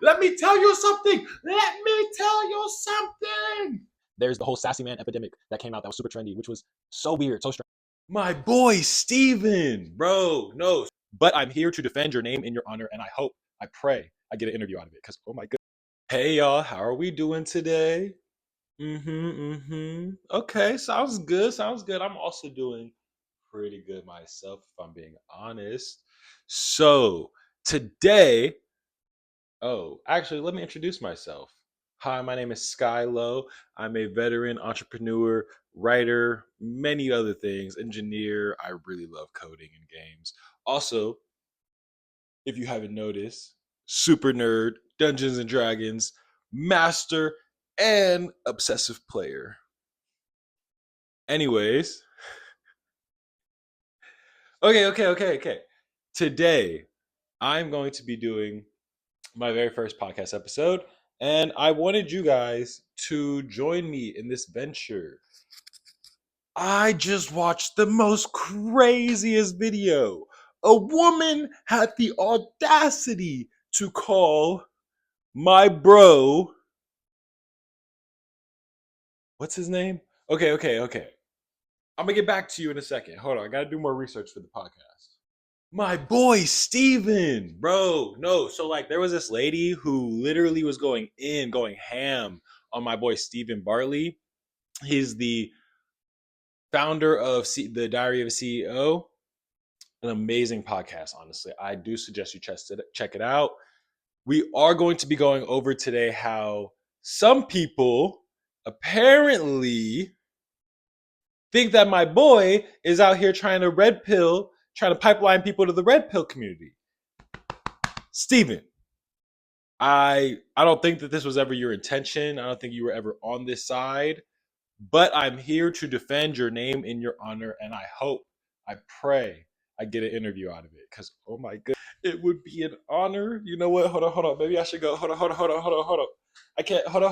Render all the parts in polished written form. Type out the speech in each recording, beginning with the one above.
let me tell you something. Let me tell you something. There's the whole sassy man epidemic that came out that was super trendy, which was so weird, so strange. My boy, Steven, bro, no. But I'm here to defend your name in your honor, and I hope, I pray, I get an interview out of it. Because, oh my goodness. Hey, y'all, how are we doing today? Okay, sounds good. Sounds good. I'm also doing pretty good myself, if I'm being honest. So, today, actually, let me introduce myself. Hi, my name is Skylo. I'm a veteran entrepreneur, writer, many other things, engineer. I really love coding and games. Also, if you haven't noticed, super nerd, Dungeons and Dragons, master, and obsessive player. Anyways, okay. Today, I'm going to be doing my very first podcast episode, and I wanted you guys to join me in this venture. I just watched the most craziest video. A woman had the audacity to call my bro, what's his name? Okay. I'm gonna get back to you in a second. Hold on, I gotta do more research for the podcast. My boy Steven, bro. No, so like there was this lady who literally was going ham on my boy Steven Bartley. He's the founder of the Diary of a CEO. An amazing podcast, honestly. I do suggest you check it out. We are going to be going over today how some people apparently think that my boy is out here trying to pipeline people to the red pill community. Steven, I don't think that this was ever your intention. I don't think you were ever on this side, but I'm here to defend your name in your honor, and I pray I get an interview out of it. Because oh my goodness, it would be an honor. You know what? Hold on. Maybe I should go. Hold on. I can't. Hold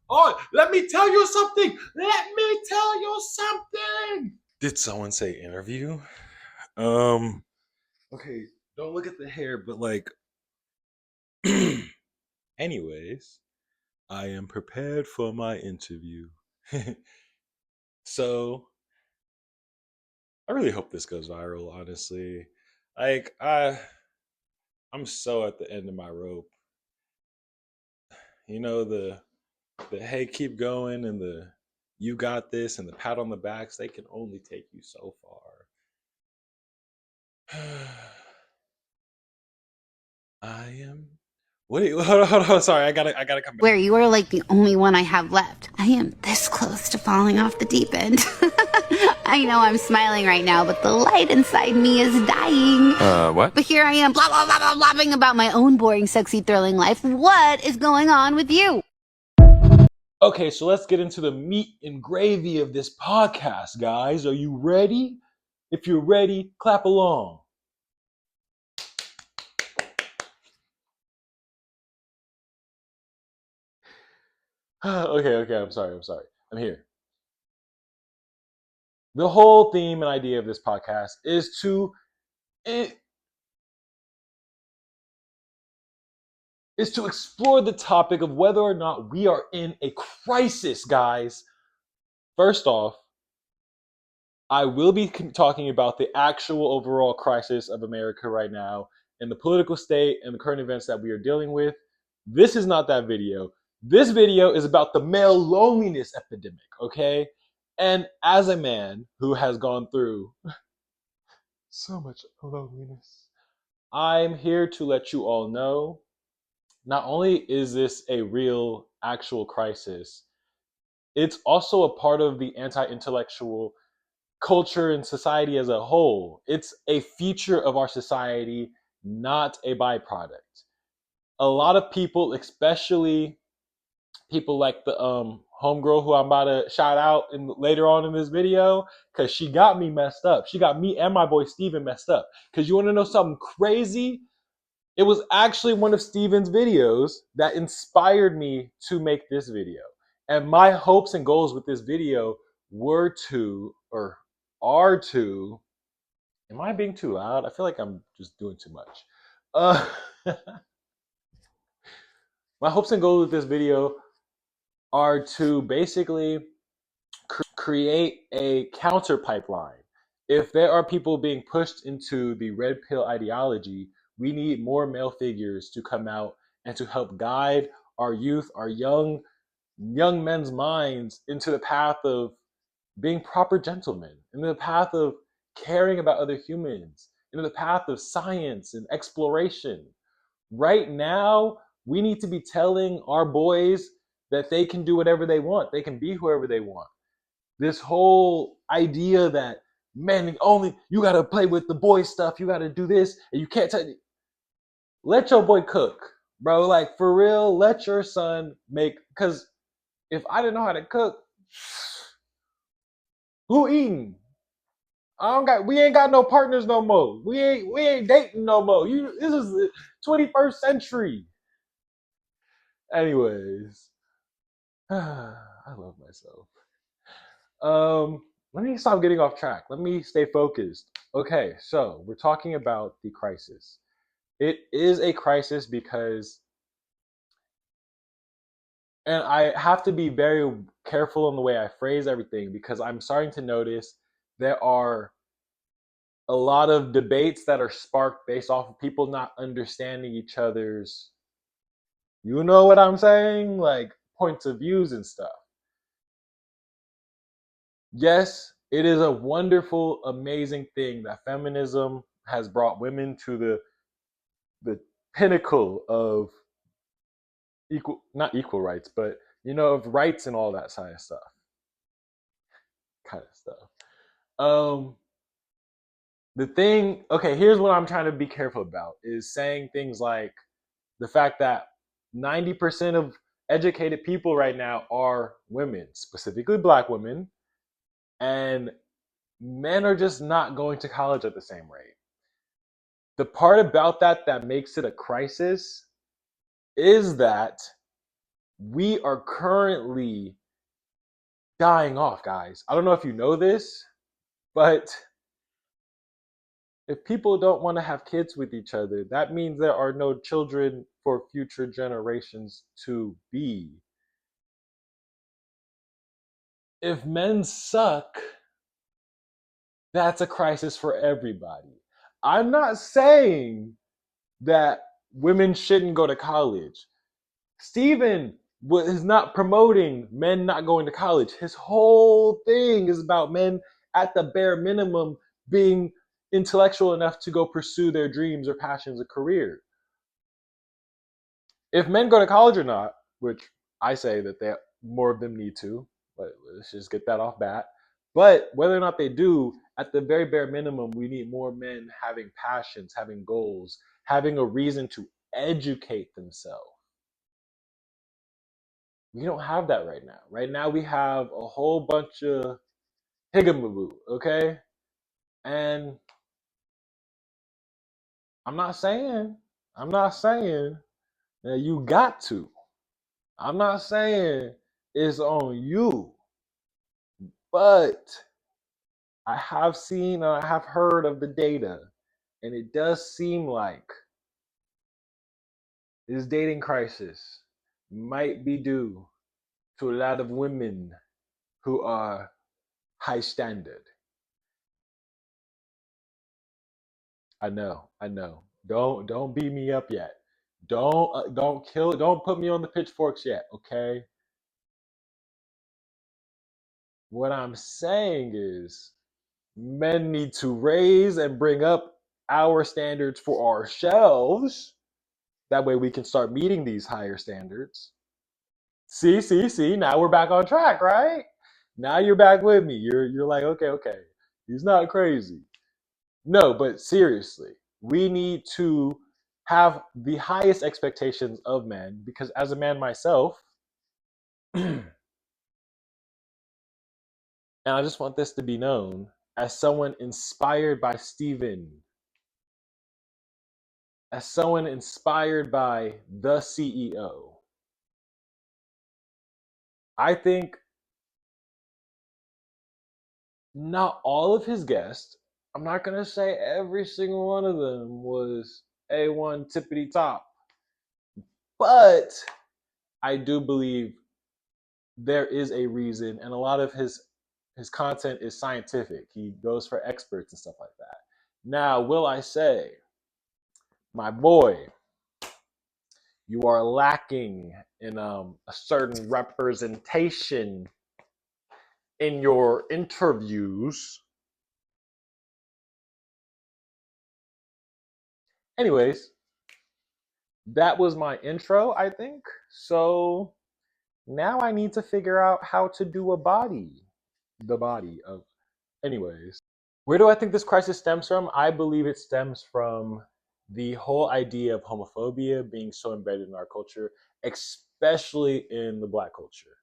on. Let me tell you something. Did someone say interview? Okay. Don't look at the hair, but like. Anyways, I am prepared for my interview. So, I really hope this goes viral, honestly. Like, I'm so at the end of my rope. You know, the hey, keep going and the you got this and the pat on the backs, they can only take you so far. I am Wait, hold on, sorry, I gotta come back. Where you are like the only one I have left. I am this close to falling off the deep end. I know I'm smiling right now, but the light inside me is dying. What? But here I am, blah, blah, blah, blah, blabbing about my own boring, sexy, thrilling life. What is going on with you? Okay, so let's get into the meat and gravy of this podcast, guys. Are you ready? If you're ready, clap along. Okay, I'm sorry. I'm here. The whole theme and idea of this podcast is to explore the topic of whether or not we are in a crisis, guys. First off, I will be talking about the actual overall crisis of America right now and the political state and the current events that we are dealing with. This is not that video. This video is about the male loneliness epidemic, okay? And as a man who has gone through so much loneliness, I'm here to let you all know not only is this a real, actual crisis, it's also a part of the anti intellectual culture and society as a whole. It's a feature of our society, not a byproduct. A lot of people, especially people like the homegirl who I'm about to shout out later on in this video, because she got me messed up. She got me and my boy Steven messed up. Because you want to know something crazy? It was actually one of Steven's videos that inspired me to make this video. And my hopes and goals with this video were to, or are to, am I being too loud? I feel like I'm just doing too much. My hopes and goals with this video are to basically create a counter pipeline. If there are people being pushed into the red pill ideology, we need more male figures to come out and to help guide our youth, our young men's minds into the path of being proper gentlemen, into the path of caring about other humans, into the path of science and exploration. Right now, we need to be telling our boys that they can do whatever they want. They can be whoever they want. This whole idea that men only you gotta play with the boy stuff, you gotta do this, and you can't let your boy cook, bro. Like for real, let your son make. Because if I didn't know how to cook, who eating? I don't got. We ain't got no partners no more. We ain't dating no more. This is the 21st century. Anyways, I love myself. Let me stop getting off track. Let me stay focused. Okay, so we're talking about the crisis. It is a crisis because, and I have to be very careful in the way I phrase everything because I'm starting to notice there are a lot of debates that are sparked based off of people not understanding each other's, you know what I'm saying? Like points of views and stuff. Yes, it is a wonderful, amazing thing that feminism has brought women to the pinnacle of equal, not equal rights, but of rights and all that kind of stuff. Um, the thing, okay, here's what I'm trying to be careful about is saying things like the fact that 90% of educated people right now are women, specifically black women, and men are just not going to college at the same rate. The part about that makes it a crisis is that we are currently dying off, guys. I don't know if you know this, but if people don't want to have kids with each other, that means there are no children for future generations to be. If men suck, that's a crisis for everybody. I'm not saying that women shouldn't go to college. Stephen is not promoting men not going to college. His whole thing is about men at the bare minimum being intellectual enough to go pursue their dreams or passions or career. If men go to college or not, which I say that more of them need to, but let's just get that off bat. But whether or not they do, at the very bare minimum, we need more men having passions, having goals, having a reason to educate themselves. We don't have that right now. Right now, we have a whole bunch of higamaboo, okay? And I'm not saying, I'm not saying that you got to. I'm not saying it's on you. But I have seen and I have heard of the data, and it does seem like this dating crisis might be due to a lot of women who are high standard. I know, I know. Don't beat me up yet. Don't put me on the pitchforks yet, okay? What I'm saying is men need to raise and bring up our standards for ourselves. That way we can start meeting these higher standards. See. Now we're back on track, right? Now you're back with me. You're like, okay. He's not crazy. No, but seriously, we need to have the highest expectations of men because as a man myself, and I just want this to be known as someone inspired by Stephen, as someone inspired by the CEO, I think not all of his guests, I'm not going to say every single one of them was A1 tippity top. But I do believe there is a reason, and a lot of his content is scientific. He goes for experts and stuff like that. Now, will I say, my boy, you are lacking in a certain representation in your interviews. Anyways, that was my intro, I think. So now I need to figure out how to do a body. The body of. Anyways, where do I think this crisis stems from? I believe it stems from the whole idea of homophobia being so embedded in our culture, especially in the black culture.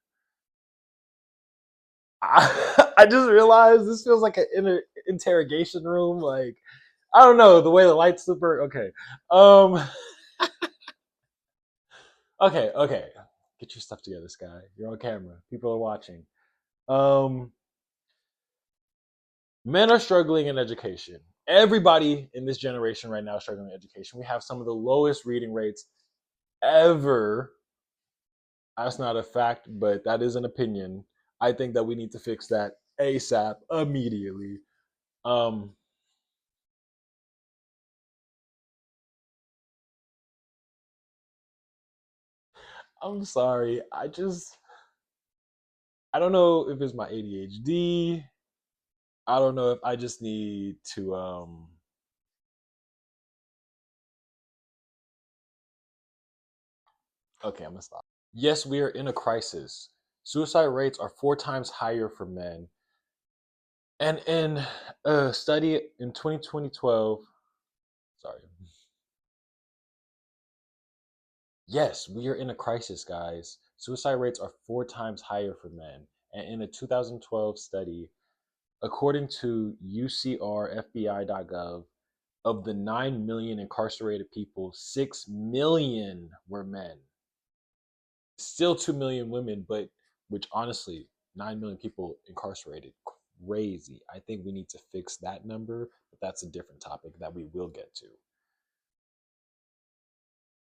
I just realized this feels like an interrogation room. Like, I don't know, the way the lights super. Okay. Um, okay. Get your stuff together, Sky. You're on camera. People are watching. Um, Men are struggling in education. Everybody in this generation right now is struggling in education. We have some of the lowest reading rates ever. That's not a fact, but that is an opinion. I think that we need to fix that ASAP, immediately. Um, I'm sorry. I don't know if it's my ADHD. I don't know if I just need to okay, I'm gonna stop. Yes, we are in a crisis. Suicide rates are 4 times higher for men. And in a study in 2012, sorry. Yes, we are in a crisis, guys. Suicide rates are 4 times higher for men. And in a 2012 study, according to UCRFBI.gov, of the 9 million incarcerated people, 6 million were men. Still 2 million women, but which honestly, 9 million people incarcerated. Crazy. I think we need to fix that number, but that's a different topic that we will get to.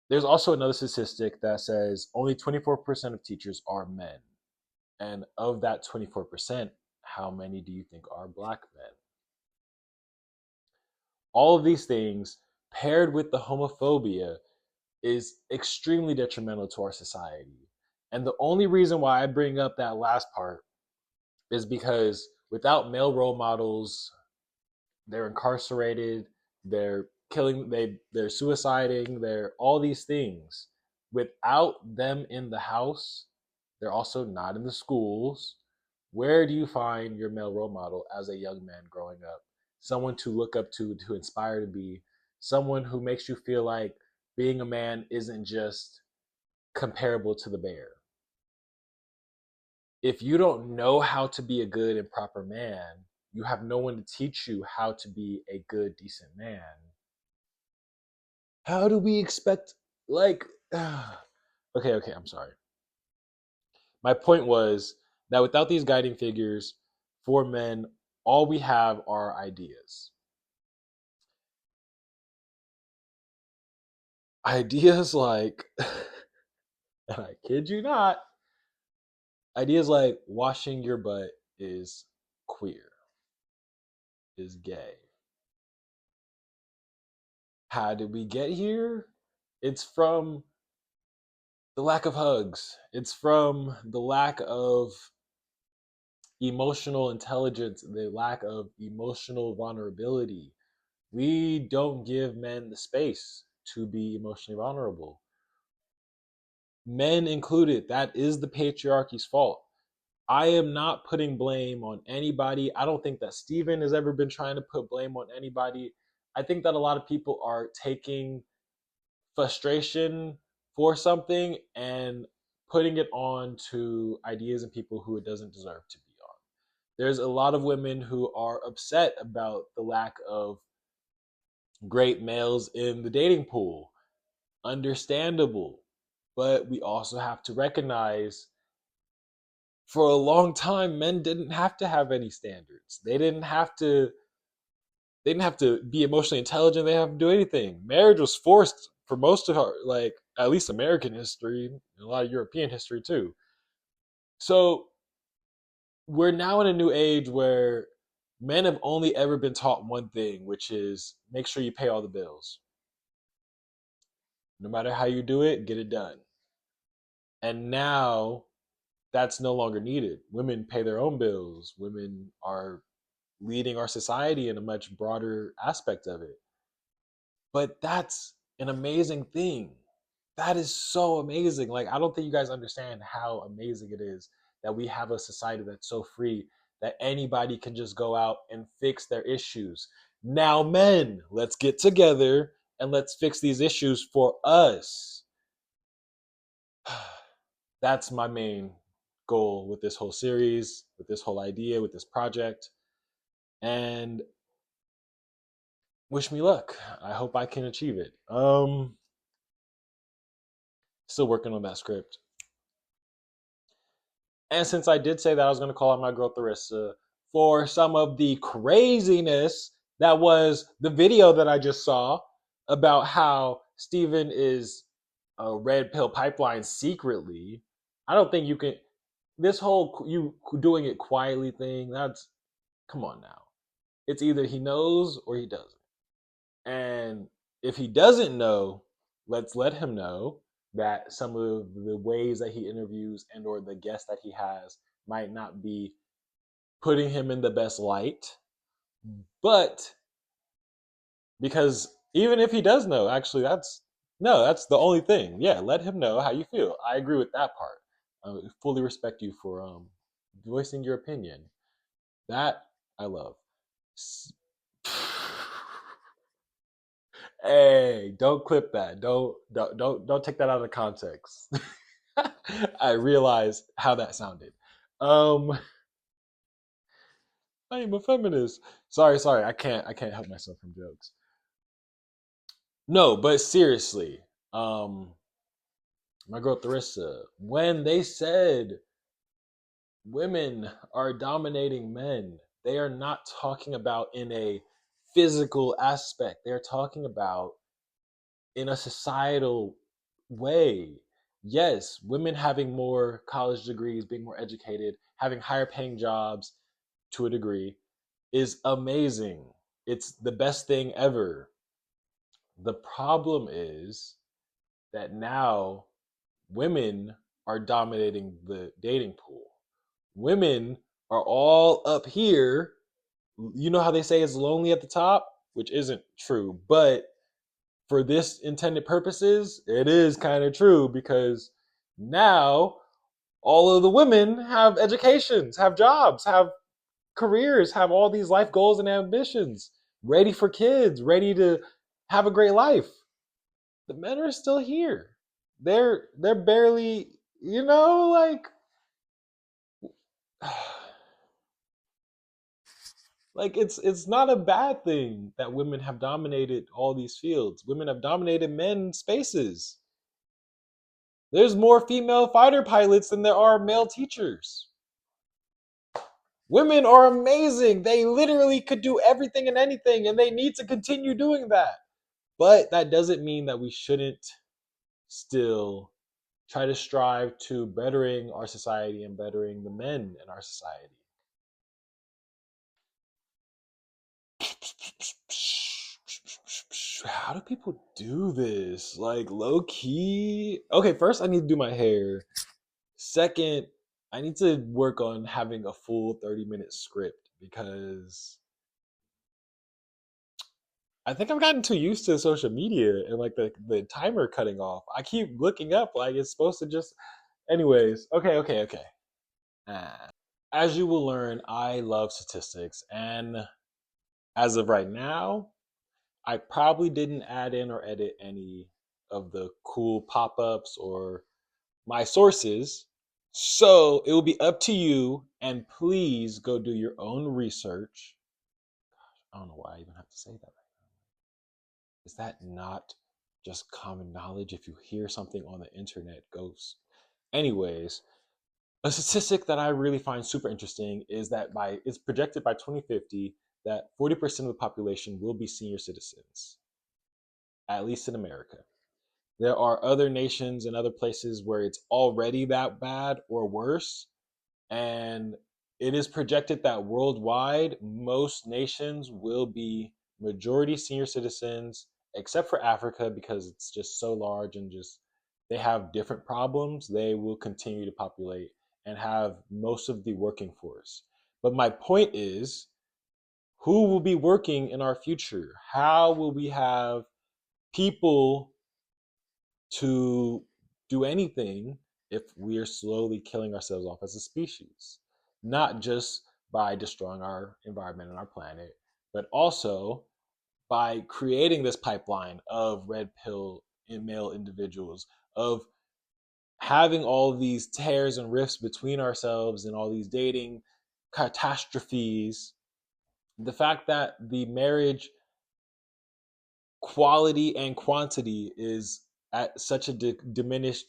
There's also another statistic that says only 24% of teachers are men. And of that 24%, how many do you think are black men? All of these things paired with the homophobia is extremely detrimental to our society. And the only reason why I bring up that last part is because without male role models, they're incarcerated, they're killing, they're suiciding, they're all these things. Without them in the house, they're also not in the schools. Where do you find your male role model as a young man growing up? Someone to look up to inspire to be, someone who makes you feel like being a man isn't just comparable to the bear. If you don't know how to be a good and proper man, you have no one to teach you how to be a good, decent man. How do we expect, like, okay, I'm sorry. My point was that without these guiding figures for men, all we have are ideas. Ideas like, and I kid you not, ideas like washing your butt is queer, is gay. How did we get here? It's from the lack of hugs. It's from the lack of emotional intelligence, the lack of emotional vulnerability. We don't give men the space to be emotionally vulnerable. Men included, that is the patriarchy's fault. I am not putting blame on anybody. I don't think that Steven has ever been trying to put blame on anybody. I think that a lot of people are taking frustration for something and putting it on to ideas and people who it doesn't deserve to be on. There's a lot of women who are upset about the lack of great males in the dating pool. Understandable. But we also have to recognize for a long time, men didn't have to have any standards. They didn't have to They didn't have to be emotionally intelligent. They didn't have to do anything. Marriage was forced for most of our, like, at least American history, and a lot of European history too. So we're now in a new age where men have only ever been taught one thing, which is make sure you pay all the bills. No matter how you do it, get it done. And now that's no longer needed. Women pay their own bills. Women are leading our society in a much broader aspect of it. But that's an amazing thing. That is so amazing. Like, I don't think you guys understand how amazing it is that we have a society that's so free that anybody can just go out and fix their issues. Now, men, let's get together and let's fix these issues for us. That's my main goal with this whole series, with this whole idea, with this project. And wish me luck. I hope I can achieve it. Still working on that script. And since I did say that I was going to call out my girl Tharissa for some of the craziness that was the video that I just saw about how Steven is a red pill pipeline secretly, I don't think you can. This whole you doing it quietly thing, that's, come on now. It's either he knows or he doesn't. And if he doesn't know, let's let him know that some of the ways that he interviews and or the guests that he has might not be putting him in the best light. But because even if he does know, actually that's the only thing. Yeah, let him know how you feel. I agree with that part. I fully respect you for voicing your opinion. That I love. Hey, don't clip that. Don't take that out of context. I realized how that sounded. Um, I am a feminist. Sorry. I can't help myself from jokes. No, but seriously, um, my girl Tharissa, when they said women are dominating men, they are not talking about in a physical aspect. They're talking about in a societal way. Yes, women having more college degrees, being more educated, having higher paying jobs to a degree is amazing. It's the best thing ever. The problem is that now women are dominating the dating pool. Women are all up here. You know how they say it's lonely at the top, which isn't true, but for this intended purposes, it is kind of true because now all of the women have educations, have jobs, have careers, have all these life goals and ambitions, ready for kids, ready to have a great life. The men are still here. They're barely, like like it's not a bad thing that women have dominated all these fields. Women have dominated men's spaces. There's more female fighter pilots than there are male teachers. Women are amazing. They literally could do everything and anything, and they need to continue doing that. But that doesn't mean that we shouldn't still try to strive to bettering our society and bettering the men in our society. How do people do this? Like, low key. Okay, first I need to do my hair. Second, I need to work on having a full 30-minute script because I think I've gotten too used to social media and like the timer cutting off. I keep looking up like it's supposed to just. Anyways, okay. As you will learn, I love statistics, and as of right now, I probably didn't add in or edit any of the cool pop ups or my sources. So it will be up to you, and please go do your own research. I don't know why I even have to say that right now. Is that not just common knowledge? If you hear something on the internet, goes. Anyways, a statistic that I really find super interesting is that by it's projected by 2050 that 40% of the population will be senior citizens, at least in America. There are other nations and other places where it's already that bad or worse. And it is projected that worldwide, most nations will be majority senior citizens, except for Africa, because it's just so large and just they have different problems. They will continue to populate and have most of the working force. But my point is, who will be working in our future? How will we have people to do anything if we are slowly killing ourselves off as a species? Not just by destroying our environment and our planet, but also by creating this pipeline of red pill in male individuals, of having all these tears and rifts between ourselves and all these dating catastrophes. The fact that the marriage quality and quantity is at such a diminished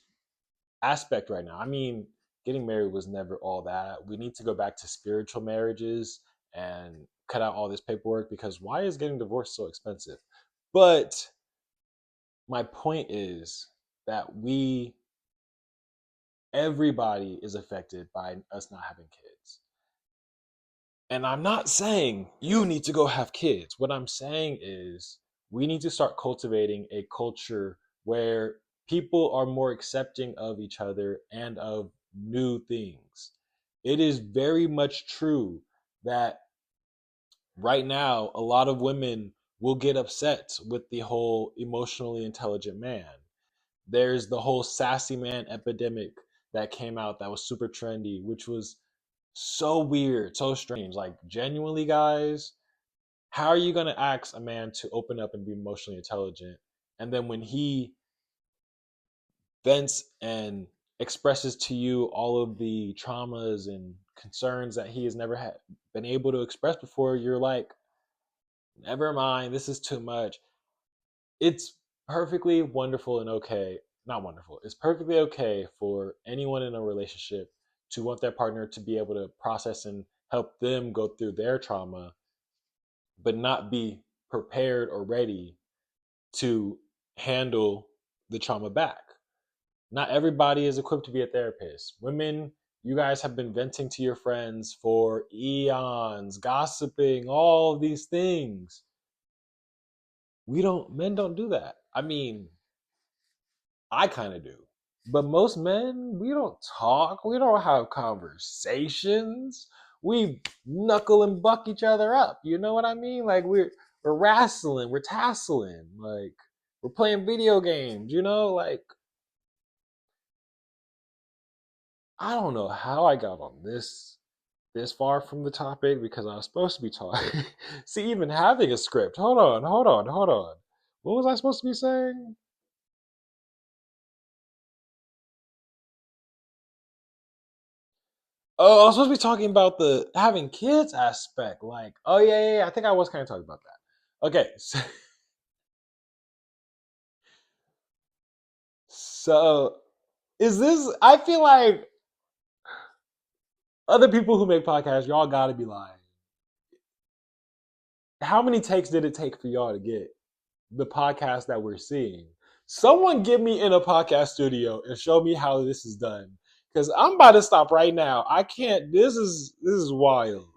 aspect right now. I mean, getting married was never all that. We need to go back to spiritual marriages and cut out all this paperwork, because why is getting divorced so expensive? But my point is that everybody is affected by us not having kids. And I'm not saying you need to go have kids. What I'm saying is we need to start cultivating a culture where people are more accepting of each other and of new things. It is very much true that right now, a lot of women will get upset with the whole emotionally intelligent man. There's the whole sassy man epidemic that came out that was super trendy, which was so weird, so strange. Like, genuinely, guys, how are you going to ask a man to open up and be emotionally intelligent? And then when he vents and expresses to you all of the traumas and concerns that he has never been able to express before, you're like, never mind, this is too much. It's perfectly wonderful and okay. Not wonderful. It's perfectly okay for anyone in a relationship to want their partner to be able to process and help them go through their trauma, but not be prepared or ready to handle the trauma back. Not everybody is equipped to be a therapist. Women, you guys have been venting to your friends for eons, gossiping, all these things. Men don't do that. I mean, I kind of do. But most men, we don't talk. We don't have conversations. We knuckle and buck each other up. You know what I mean? Like, we're wrestling, we're tasseling, like we're playing video games, like I don't know how I got on this far from the topic, because I was supposed to be talking. See, even having a script. Hold on, hold on, hold on. What was I supposed to be saying? Oh, I was supposed to be talking about the having kids aspect. Like, oh yeah. I think I was kind of talking about that. Okay, so is this? I feel like other people who make podcasts, y'all got to be lying. How many takes did it take for y'all to get the podcast that we're seeing? Someone get me in a podcast studio and show me how this is done, because I'm about to stop right now. I can't. This is wild.